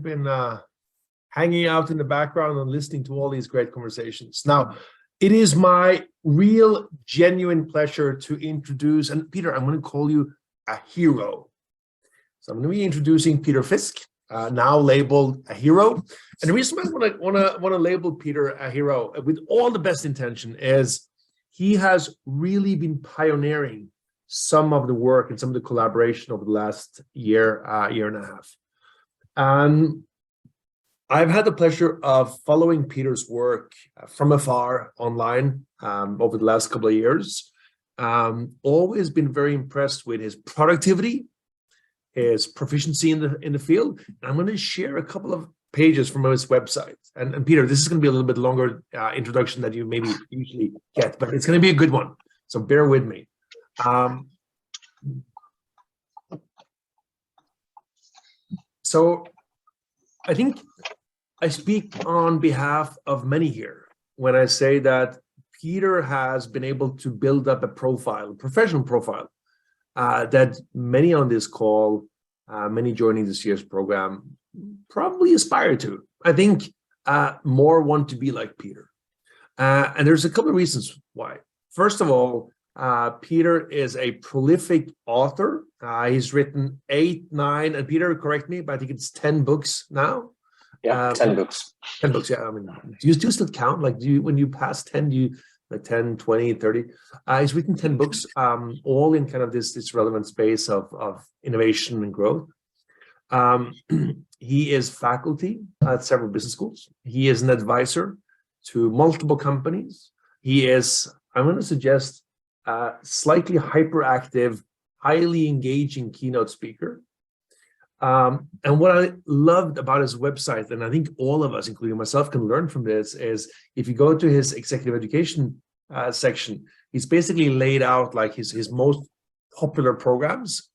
I've been hanging out in the background and listening to all these great conversations. Now, it is my real, genuine pleasure to introduce, and Peter, I'm going to call you a hero. So I'm going to be introducing Peter Fisk, now labeled a hero. And the reason I want to label Peter a hero with all the best intention is he has really been pioneering some of the work and some of the collaboration over the last year, year and a half. And I've had the pleasure of following Peter's work from afar online over the last couple of years. Always been very impressed with his productivity, his proficiency in the field. And I'm going to share a couple of pages from his website. And Peter, this is going to be a little bit longer introduction than you maybe usually get, but it's going to be a good one. So bear with me. So I think I speak on behalf of many here when I say that Peter has been able to build up a profile, a professional profile, that many on this call, many joining this year's program, probably aspire to. I think more want to be like Peter. And there's a couple of reasons why. First of all, Peter is a prolific author. He's written 8, 9, and Peter, correct me, but I think it's 10 books now. Yeah, 10 books. 10 books, yeah. I mean, do you still count? Like, when you pass 10, do you like 10, 20, 30? He's written 10 books, all in kind of this relevant space of innovation and growth. He is faculty at several business schools. He is an advisor to multiple companies. He is, I'm going to suggest, slightly hyperactive, highly engaging keynote speaker. And what I loved about his website, and I think all of us, including myself, can learn from this, is if you go to his executive education section, he's basically laid out like his most popular programs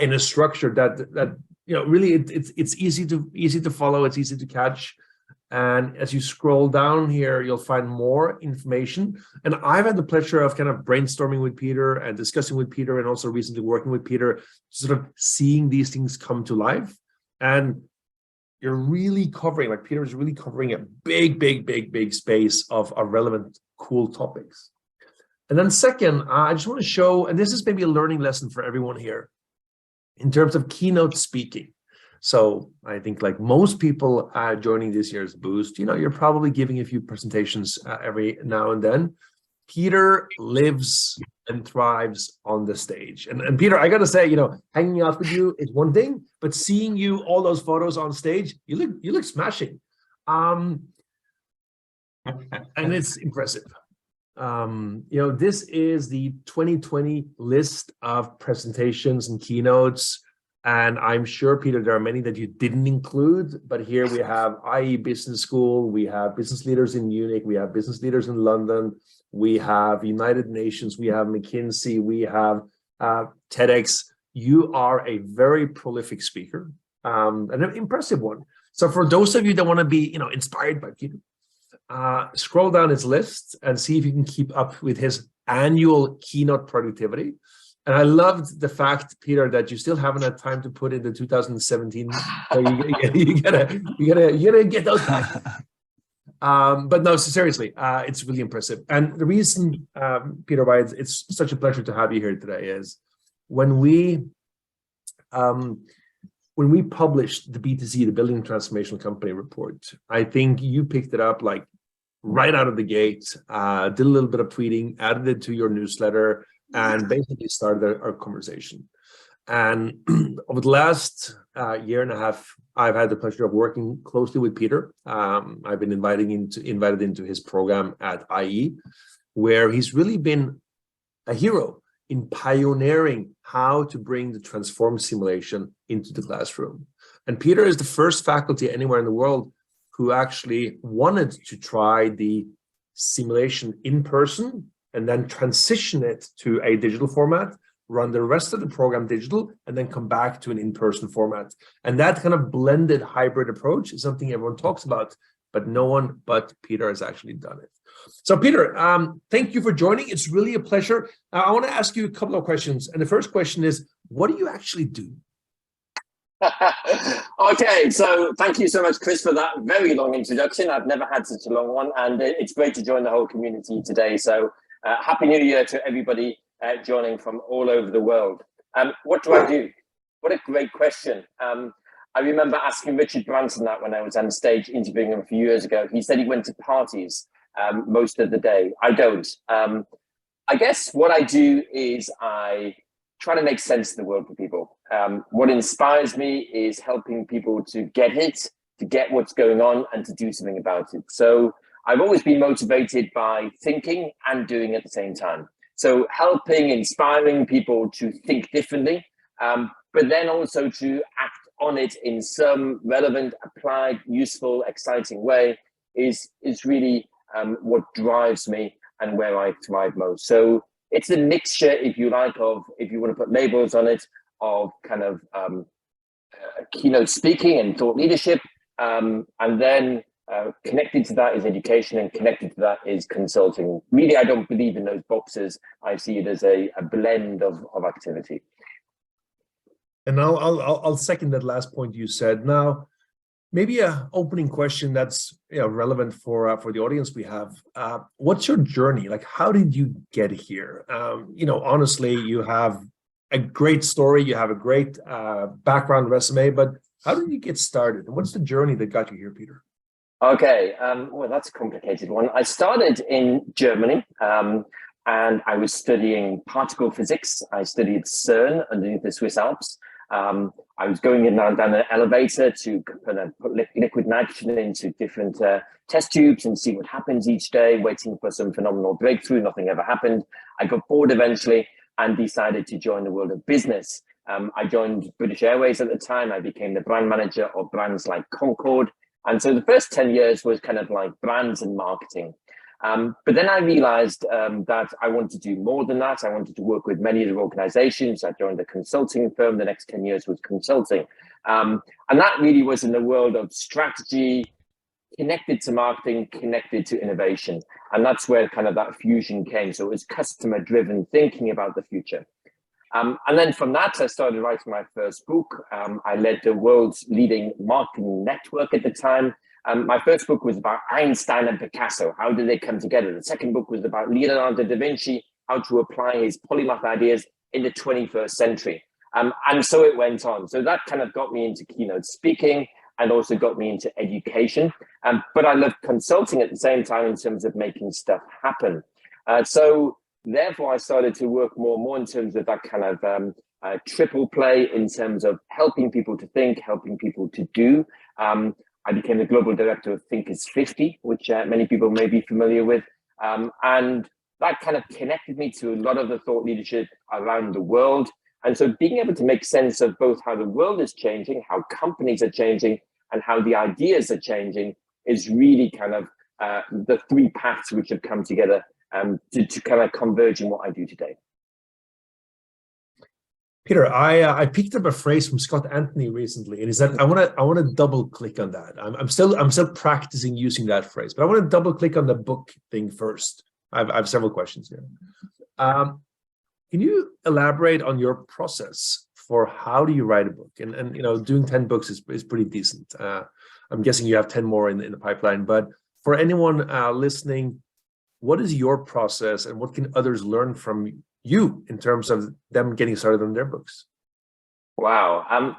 in a structure that you know, really it's easy to follow, it's easy to catch. And as you scroll down here, you'll find more information. And I've had the pleasure of kind of brainstorming with Peter and discussing with Peter, and also recently working with Peter, sort of seeing these things come to life. And you're really covering, like Peter is really covering a big space of relevant, cool topics. And then second, I just want to show, and this is maybe a learning lesson for everyone here, in terms of keynote speaking. So I think like most people joining this year's Boost, you know, you're probably giving a few presentations every now and then. Peter lives and thrives on the stage. And Peter, I got to say, you know, hanging out with you is one thing, but seeing you, all those photos on stage, you look smashing. And it's impressive. You know, this is the 2020 list of presentations and keynotes. And I'm sure, Peter, there are many that you didn't include, but here we have IE Business School, we have business leaders in Munich, we have business leaders in London, we have United Nations, we have McKinsey, we have TEDx. You are a very prolific speaker, and an impressive one. So for those of you that want to be, you know, inspired by Peter, scroll down his list and see if you can keep up with his annual keynote productivity. And I loved the fact, Peter, that you still haven't had time to put in the 2017. So you gotta get those back. But no, seriously, it's really impressive. And the reason, Peter, why it's such a pleasure to have you here today is when we published the BTC, the Building Transformational Company report, I think you picked it up like right out of the gate, did a little bit of tweeting, added it to your newsletter, and basically started our conversation. And over the last year and a half, I've had the pleasure of working closely with Peter. I've been invited into his program at IE, where he's really been a hero in pioneering how to bring the transformed simulation into the classroom. And Peter is the first faculty anywhere in the world who actually wanted to try the simulation in person and then transition it to a digital format, run the rest of the program digital, and then come back to an in-person format. And that kind of blended hybrid approach is something everyone talks about, but no one but Peter has actually done it. So Peter, thank you for joining. It's really a pleasure. I want to ask you a couple of questions. And the first question is, what do you actually do? Okay, so thank you so much, Chris, for that very long introduction. I've never had such a long one, and it's great to join the whole community today. So Happy New Year to everybody joining from all over the world. What do I do? What a great question. I remember asking Richard Branson that when I was on stage interviewing him a few years ago. He said he went to parties most of the day. I don't. I guess what I do is I try to make sense of the world for people. What inspires me is helping people to get it, to get what's going on, and to do something about it. So I've always been motivated by thinking and doing at the same time. So helping, inspiring people to think differently, but then also to act on it in some relevant, applied, useful, exciting way is really what drives me and where I thrive most. So it's a mixture, if you like, of, if you want to put labels on it, of kind of keynote speaking and thought leadership, and then connected to that is education, and connected to that is consulting. Really, I don't believe in those boxes. I see it as a blend of activity. And I'll second that last point you said. Now, maybe an opening question that's relevant for the audience we have. What's your journey? Like, how did you get here? Honestly, you have a great story, you have a great background resume, but how did you get started? And what's the journey that got you here, Peter? Okay, well, that's a complicated one. I started in Germany, and I was studying particle physics. I studied CERN underneath the Swiss Alps. I was going in down an elevator to put liquid nitrogen into different test tubes and see what happens each day, waiting for some phenomenal breakthrough. Nothing ever happened. I got bored eventually and decided to join the world of business. I joined British Airways at the time. I became the brand manager of brands like Concorde. And so the first 10 years was kind of like brands and marketing. But then I realized that I wanted to do more than that. I wanted to work with many other organizations. I joined a consulting firm. The next 10 years was consulting. And that really was in the world of strategy, connected to marketing, connected to innovation. And that's where kind of that fusion came. So it was customer driven, thinking about the future. And then from that, I started writing my first book. I led the world's leading marketing network at the time. My first book was about Einstein and Picasso. How did they come together? The second book was about Leonardo da Vinci, how to apply his polymath ideas in the 21st century. And so it went on. So that kind of got me into keynote speaking and also got me into education. But I loved consulting at the same time in terms of making stuff happen. So therefore, I started to work more and more in terms of that kind of triple play in terms of helping people to think, helping people to do. I became the global director of Thinkers 50, which many people may be familiar with. And that kind of connected me to a lot of the thought leadership around the world. And so being able to make sense of both how the world is changing, how companies are changing, and how the ideas are changing is really kind of the three paths which have come together to kind of converge in what I do today. Peter, I picked up a phrase from Scott Anthony recently, and he said, I want to double click on that. I'm still practicing using that phrase, but I want to double click on the book thing first. I have several questions here. Can you elaborate on your process for how do you write a book? And doing 10 books is pretty decent. I'm guessing you have 10 more in the pipeline, but for anyone listening, what is your process and what can others learn from you in terms of them getting started on their books? Wow.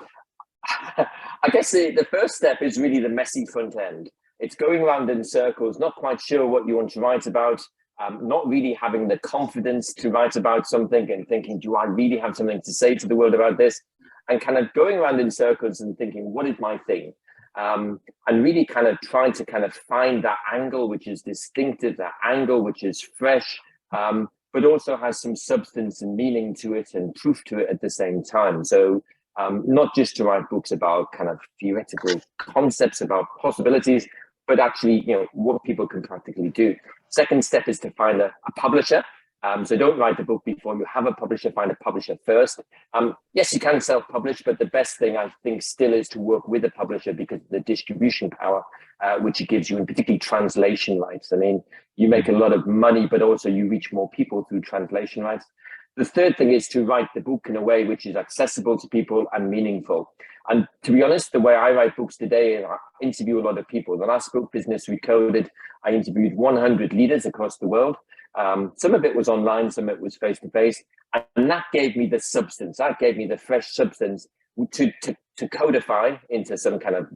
I guess the first step is really the messy front end. It's going around in circles, not quite sure what you want to write about, not really having the confidence to write about something and thinking, do I really have something to say to the world about this? And kind of going around in circles and thinking, what is my thing? And really kind of trying to kind of find that angle which is distinctive, that angle which is fresh, but also has some substance and meaning to it and proof to it at the same time. So not just to write books about kind of theoretical concepts about possibilities, but actually, what people can practically do. Second step is to find a publisher. So don't write the book before you have a publisher, find a publisher first. Yes, you can self-publish, but the best thing I think still is to work with a publisher because of the distribution power, which it gives you, and particularly translation rights. I mean, you make a lot of money, but also you reach more people through translation rights. The third thing is to write the book in a way which is accessible to people and meaningful. And to be honest, the way I write books today, I interview a lot of people. The last book, Business Recoded, I interviewed 100 leaders across the world. Some of it was online, some of it was face-to-face. And that gave me the substance. That gave me the fresh substance to codify into some kind of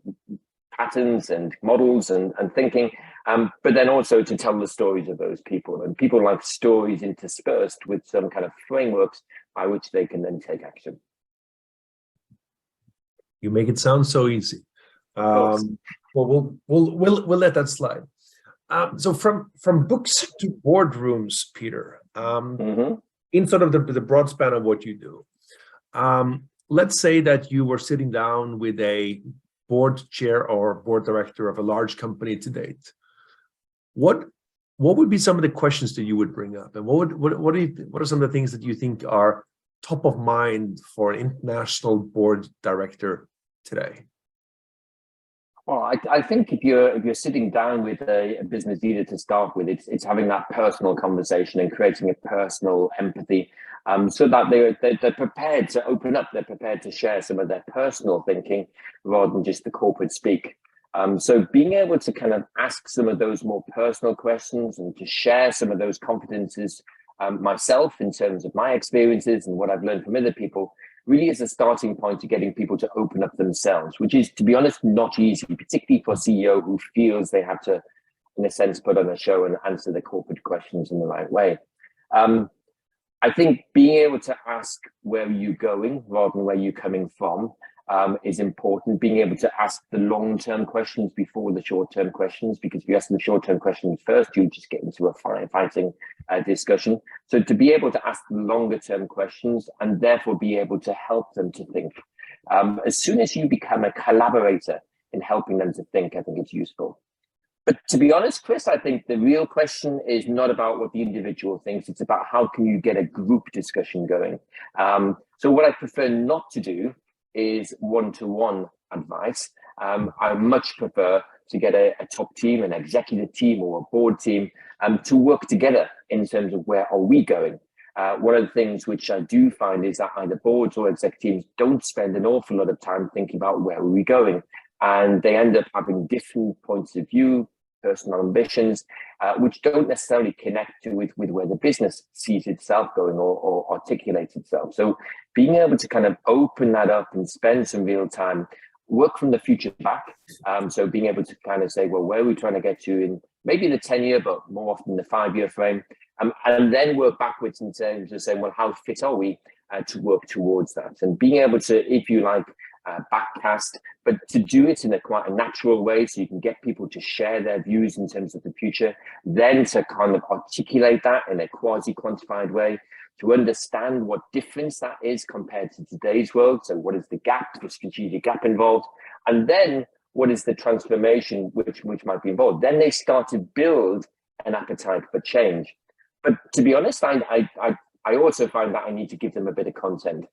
patterns and models and thinking, but then also to tell the stories of those people. And people like stories interspersed with some kind of frameworks by which they can then take action. You make it sound so easy. Well, we'll let that slide. So from books to boardrooms, Peter, in sort of the broad span of what you do, let's say that you were sitting down with a board chair or board director of a large company to date. What would be some of the questions that you would bring up, and what are some of the things that you think are top of mind for an international board director today? Well, I think if you're sitting down with a business leader to start with, it's having that personal conversation and creating a personal empathy, so that they're prepared to open up, they're prepared to share some of their personal thinking rather than just the corporate speak. So being able to kind of ask some of those more personal questions and to share some of those confidences myself in terms of my experiences and what I've learned from other people really is a starting point to getting people to open up themselves, which is, to be honest, not easy, particularly for a CEO who feels they have to, in a sense, put on a show and answer the corporate questions in the right way. I think being able to ask where you're going rather than where you're coming from is important. Being able to ask the long-term questions before the short-term questions, because if you ask the short-term questions first, you just get into a fighting discussion. So to be able to ask the longer-term questions and therefore be able to help them to think. As soon as you become a collaborator in helping them to think, I think it's useful. But to be honest, Chris, I think the real question is not about what the individual thinks. It's about how can you get a group discussion going. So what I prefer not to do is one-to-one advice. I much prefer to get a top team, an executive team or a board team to work together in terms of where are we going. One of the things which I do find is that either boards or exec teams don't spend an awful lot of time thinking about where are we going. And they end up having different points of view, personal ambitions, which don't necessarily connect with where the business sees itself going or articulates itself. So being able to kind of open that up and spend some real time, work from the future back. So being able to kind of say, well, where are we trying to get to in maybe the 10-year, but more often the 5-year frame, and then work backwards in terms of saying, well, how fit are we to work towards that? And being able to, if you like, backcast, but to do it in quite a natural way so you can get people to share their views in terms of the future, then to kind of articulate that in a quasi-quantified way, to understand what difference that is compared to today's world. So what is the gap, the strategic gap involved, and then what is the transformation which might be involved? Then they start to build an appetite for change. But to be honest, I also find that I need to give them a bit of content.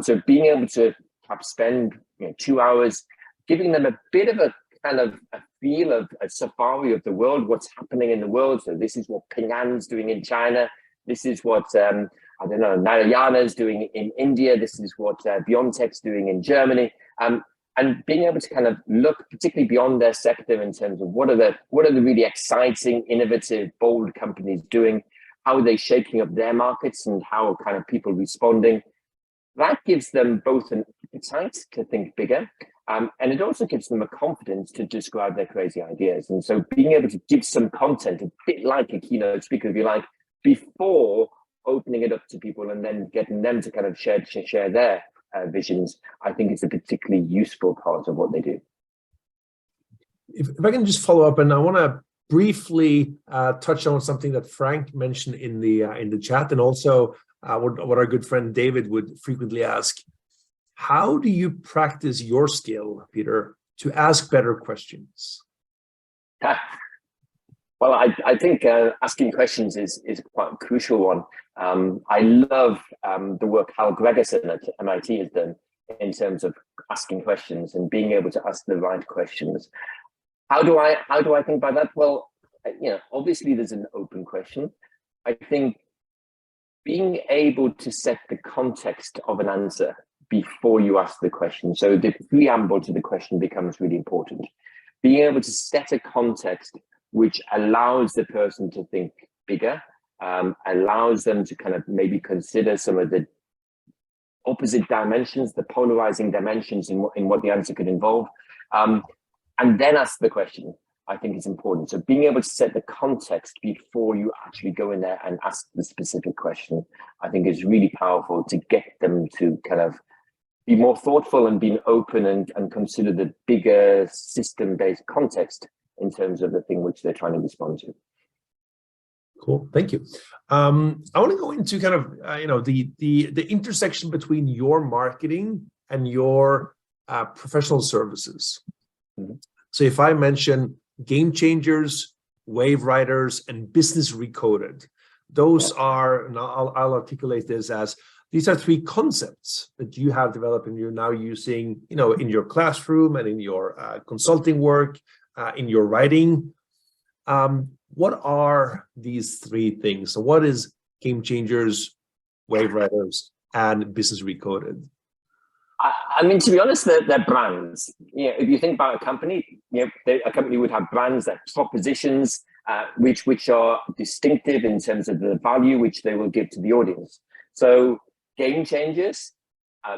So being able to perhaps spend 2 hours giving them a bit of a kind of a feel of a safari of the world, what's happening in the world. So this is what Ping An's doing in China. This is what, I don't know, Narayana's doing in India. This is what BioNTech's doing in Germany. And being able to kind of look particularly beyond their sector in terms of what are the really exciting, innovative, bold companies doing? How are they shaking up their markets and how are kind of people responding? That gives them both an appetite to think bigger, and it also gives them a confidence to describe their crazy ideas. And so being able to give some content, a bit like a keynote speaker, if you like, before opening it up to people and then getting them to kind of share their visions, I think it's a particularly useful part of what they do. If I can just follow up, and I want to briefly touch on something that Frank mentioned in the chat, and also what our good friend David would frequently ask. How do you practice your skill, Peter, to ask better questions? Well, I think asking questions is quite a crucial one. I love the work Hal Gregerson at MIT has done in terms of asking questions and being able to ask the right questions. How do I think about that? Well, obviously there's an open question. I think being able to set the context of an answer before you ask the question. So the preamble to the question becomes really important. Being able to set a context which allows the person to think bigger, allows them to kind of maybe consider some of the opposite dimensions, the polarizing dimensions in what the answer could involve, and then ask the question, I think is important. So being able to set the context before you actually go in there and ask the specific question, I think is really powerful to get them to kind of be more thoughtful and being open and consider the bigger system-based context in terms of the thing which they're trying to respond to. Cool, thank you. I want to go into kind of the intersection between your marketing and your professional services. Mm-hmm. So if I mention Gamechangers, Wave Riders, and Business Recoded, those are, and I'll articulate this as, these are three concepts that you have developed and you're now using, in your classroom and in your consulting work, in your writing. What are these three things? So what is Gamechangers, Wave Riders, and Business Recoded? I mean, to be honest, they're brands. If you think about a company, a company would have brands, that propositions, which are distinctive in terms of the value which they will give to the audience. So Gamechangers,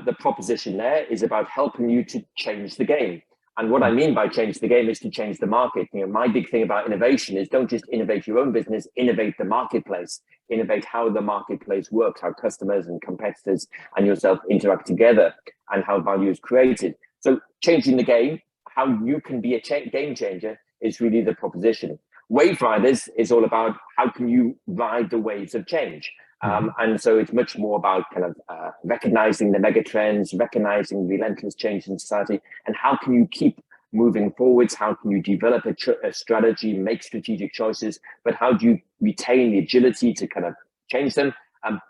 the proposition there is about helping you to change the game. And what I mean by change the game is to change the market. My big thing about innovation is don't just innovate your own business, innovate the marketplace, innovate how the marketplace works, how customers and competitors and yourself interact together, and how value is created. So changing the game, how you can be a game changer is really the proposition. Wave Riders is all about how can you ride the waves of change. And so it's much more about kind of recognizing the mega trends, recognizing relentless change in society, and how can you keep moving forwards? How can you develop a strategy, make strategic choices, but how do you retain the agility to kind of change them,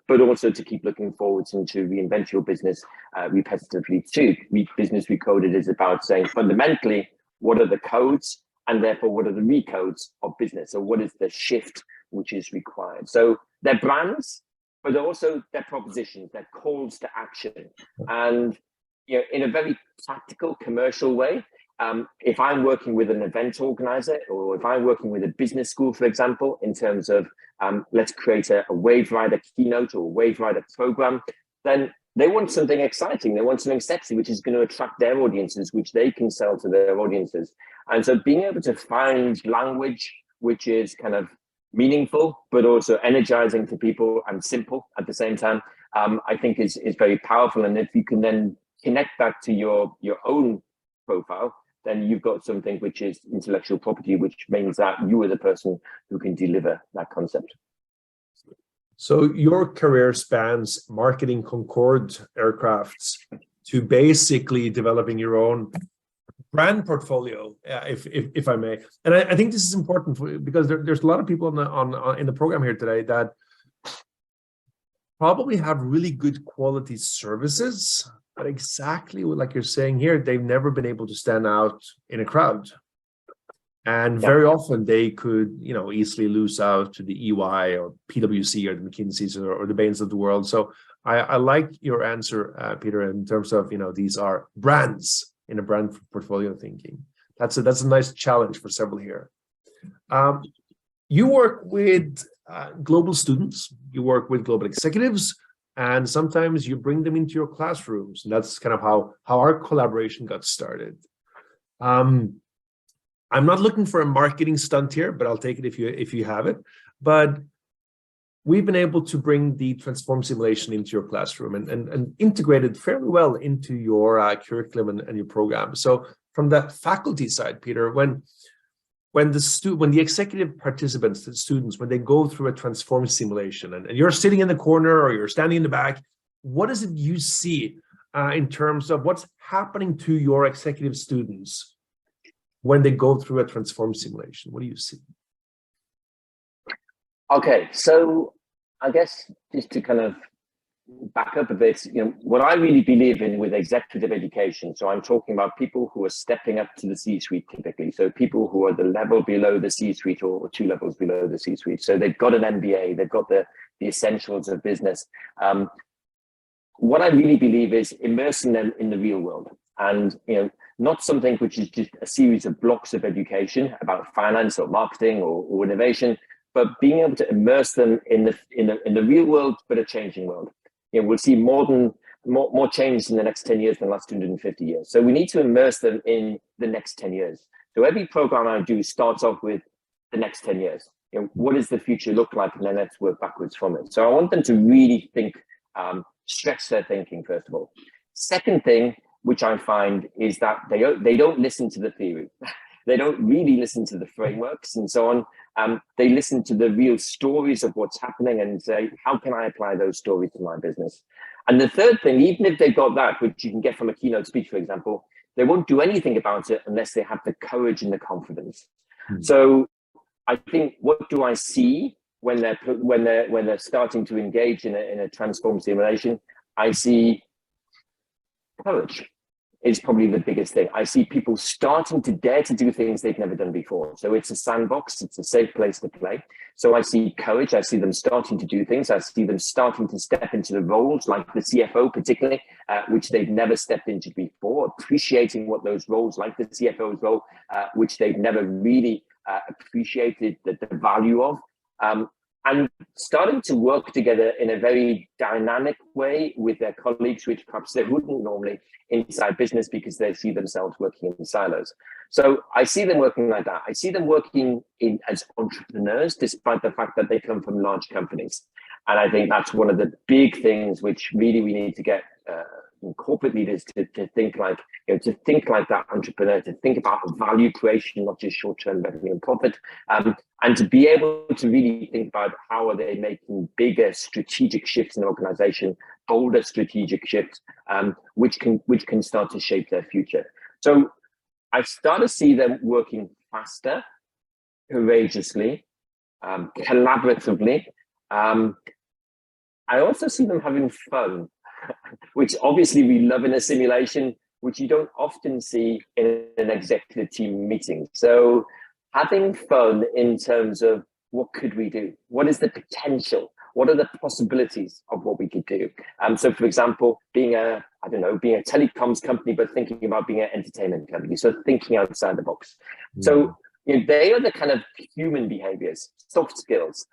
but also to keep looking forwards and to reinvent your business repetitively too. Business Recoded is about saying fundamentally, what are the codes, and therefore what are the recodes of business? So what is the shift which is required? So they're brands, but also they're propositions, they're calls to action. And in a very practical, commercial way, if I'm working with an event organizer, or if I'm working with a business school, for example, in terms of let's create a Wave Rider keynote or a Wave Rider program, then they want something exciting. They want something sexy, which is going to attract their audiences, which they can sell to their audiences. And so being able to find language which is kind of meaningful, but also energizing to people and simple at the same time, I think is very powerful. And if you can then connect that to your own profile, then you've got something which is intellectual property, which means that you are the person who can deliver that concept. So your career spans marketing Concorde aircrafts to basically developing your own brand portfolio, if I may. And I think this is important because there's a lot of people in the program here today that probably have really good quality services, but exactly like you're saying here, they've never been able to stand out in a crowd. And very often they could, easily lose out to the EY or PwC or the McKinseys or the Bains of the world. So I like your answer, Peter, in terms of, these are brands in a brand portfolio thinking. That's a nice challenge for several here. You work with global students, you work with global executives, and sometimes you bring them into your classrooms. And that's kind of how our collaboration got started. I'm not looking for a marketing stunt here, but I'll take it if you have it. But we've been able to bring the transform simulation into your classroom and integrate it fairly well into your curriculum and your program. So from the faculty side, Peter, when the executive participants, the students, when they go through a transform simulation and you're sitting in the corner or you're standing in the back, what is it you see in terms of what's happening to your executive students when they go through a transform simulation? What do you see? Okay, so I guess just to kind of back up a bit, what I really believe in with executive education, so I'm talking about people who are stepping up to the C-suite typically, so people who are the level below the C-suite or 2 levels below the C-suite. So they've got an MBA, they've got the essentials of business. what I really believe is immersing them in the real world, and not something which is just a series of blocks of education about finance or marketing or innovation, but being able to immerse them in the real world, but a changing world. We'll see more change in the next 10 years than the last 250 years. So we need to immerse them in the next 10 years. So every program I do starts off with the next 10 years. What does the future look like? And then let's work backwards from it. So I want them to really think, stretch their thinking, first of all. Second thing, which I find, is that they don't listen to the theory. They don't really listen to the frameworks and so on. They listen to the real stories of what's happening and say, how can I apply those stories to my business? And the third thing, even if they've got that, which you can get from a keynote speech, for example, they won't do anything about it unless they have the courage and the confidence. So I think, what do I see when they're starting to engage in a transformative relation? I see courage is probably the biggest thing. I see people starting to dare to do things they've never done before. So it's a sandbox, it's a safe place to play. So I see courage, I see them starting to do things, I see them starting to step into the roles, like the CFO particularly, which they've never stepped into before, appreciating what those roles, like the CFO's role, which they've never really appreciated the value of. And starting to work together in a very dynamic way with their colleagues, which perhaps they wouldn't normally inside business because they see themselves working in silos. So I see them working like that. I see them working as entrepreneurs, despite the fact that they come from large companies. And I think that's one of the big things which really we need to get corporate leaders to think like, to think like that entrepreneur, to think about value creation, not just short-term revenue and profit, and to be able to really think about how are they making bigger strategic shifts in the organization, bolder strategic shifts, which can start to shape their future. So I start to see them working faster, courageously, collaboratively. I also see them having fun, which obviously we love in a simulation, which you don't often see in an executive team meeting. So having fun in terms of, what could we do? What is the potential? What are the possibilities of what we could do? So for example, being a telecoms company, but thinking about being an entertainment company. So thinking outside the box. So they are the kind of human behaviors, soft skills.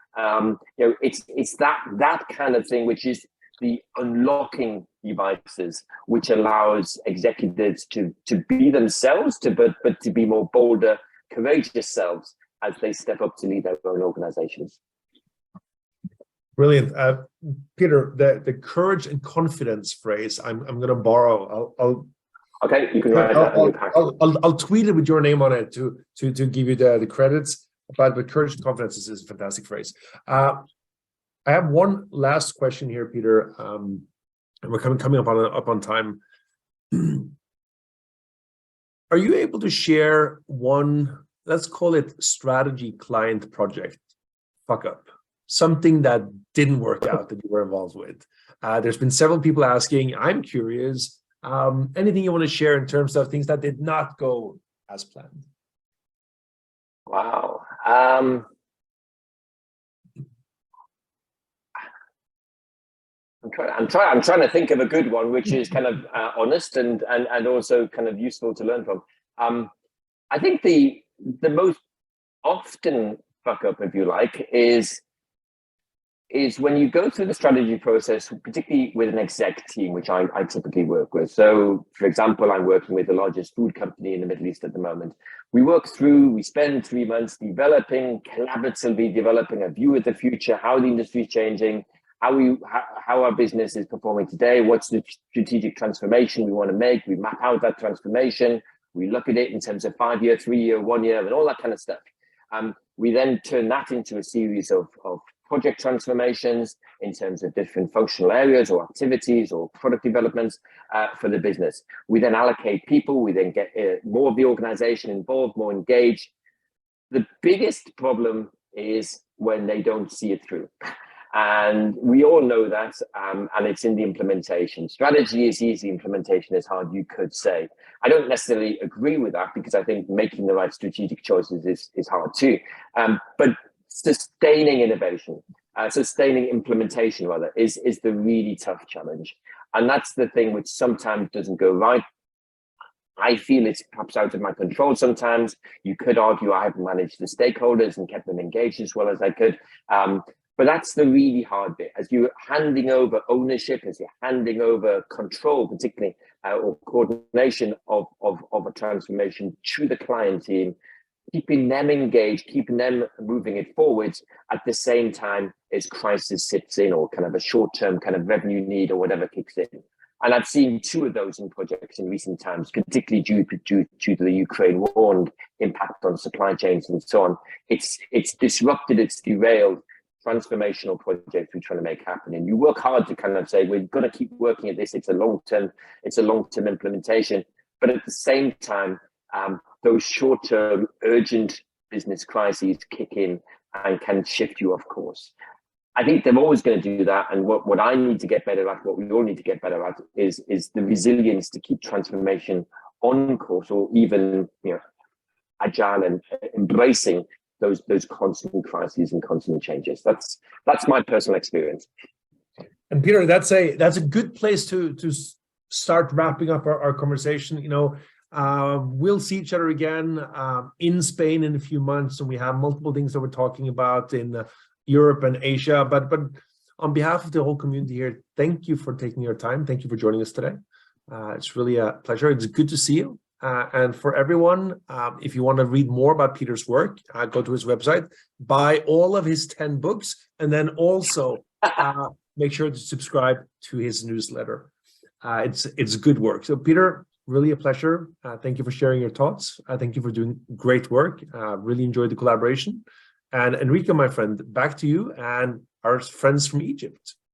It's that kind of thing, which is the unlocking devices, which allows executives to be themselves, but to be more bolder, courageous selves as they step up to lead their own organizations. Brilliant. Peter, the courage and confidence phrase, I'm going to borrow. Okay, you can write that in your pack. I'll tweet it with your name on it to give you the credits. But courage and confidence is a fantastic phrase. I have one last question here, Peter, and we're coming up on time. Are you able to share one, let's call it strategy client project fuck up, something that didn't work out that you were involved with? There's been several people asking. I'm curious. Anything you want to share in terms of things that did not go as planned? Wow. I'm trying to think of a good one, which is kind of honest and also kind of useful to learn from. I think the most often fuck up, if you like, is when you go through the strategy process, particularly with an exec team, which I typically work with. So, for example, I'm working with the largest food company in the Middle East at the moment. We spend 3 months collaboratively developing a view of the future, how the industry is changing, how our business is performing today, what's the strategic transformation we want to make. We map out that transformation. We look at it in terms of 5-year, 3-year, 1 year, and all that kind of stuff. We then turn that into a series of project transformations in terms of different functional areas or activities or product developments for the business. We then allocate people. We then get more of the organization involved, more engaged. The biggest problem is when they don't see it through. And we all know that, and it's in the implementation. Strategy is easy, implementation is hard, you could say. I don't necessarily agree with that, because I think making the right strategic choices is hard too. But sustaining innovation, sustaining implementation rather, is the really tough challenge. And that's the thing which sometimes doesn't go right. I feel it's perhaps out of my control sometimes. You could argue I haven't managed the stakeholders and kept them engaged as well as I could. But that's the really hard bit. As you're handing over ownership, as you're handing over control, particularly, or coordination of a transformation to the client team, keeping them engaged, keeping them moving it forwards at the same time as crisis sits in, or kind of a short-term kind of revenue need or whatever kicks in. And I've seen two of those in projects in recent times, particularly due to the Ukraine war and impact on supply chains and so on. It's disrupted, it's derailed transformational projects we're trying to make happen. And you work hard to kind of say, we're going to keep working at this. It's a long-term implementation. But at the same time, those short-term urgent business crises kick in and can shift you off course. I think they're always going to do that. And what I need to get better at, what we all need to get better at, is the resilience to keep transformation on course, or even, you know, agile and embracing those constant crises and constant changes. That's my personal experience. And Peter, that's a good place to start wrapping up our conversation. You know, we'll see each other again in Spain in a few months, and we have multiple things that we're talking about in Europe and Asia. But on behalf of the whole community here, thank you for taking your time. Thank you for joining us today. It's really a pleasure. It's good to see you. And for everyone, if you want to read more about Peter's work, go to his website, buy all of his 10 books, and then also make sure to subscribe to his newsletter. It's good work. So Peter, really a pleasure. Thank you for sharing your thoughts. Thank you for doing great work. Really enjoyed the collaboration. And Enrico, my friend, back to you and our friends from Egypt.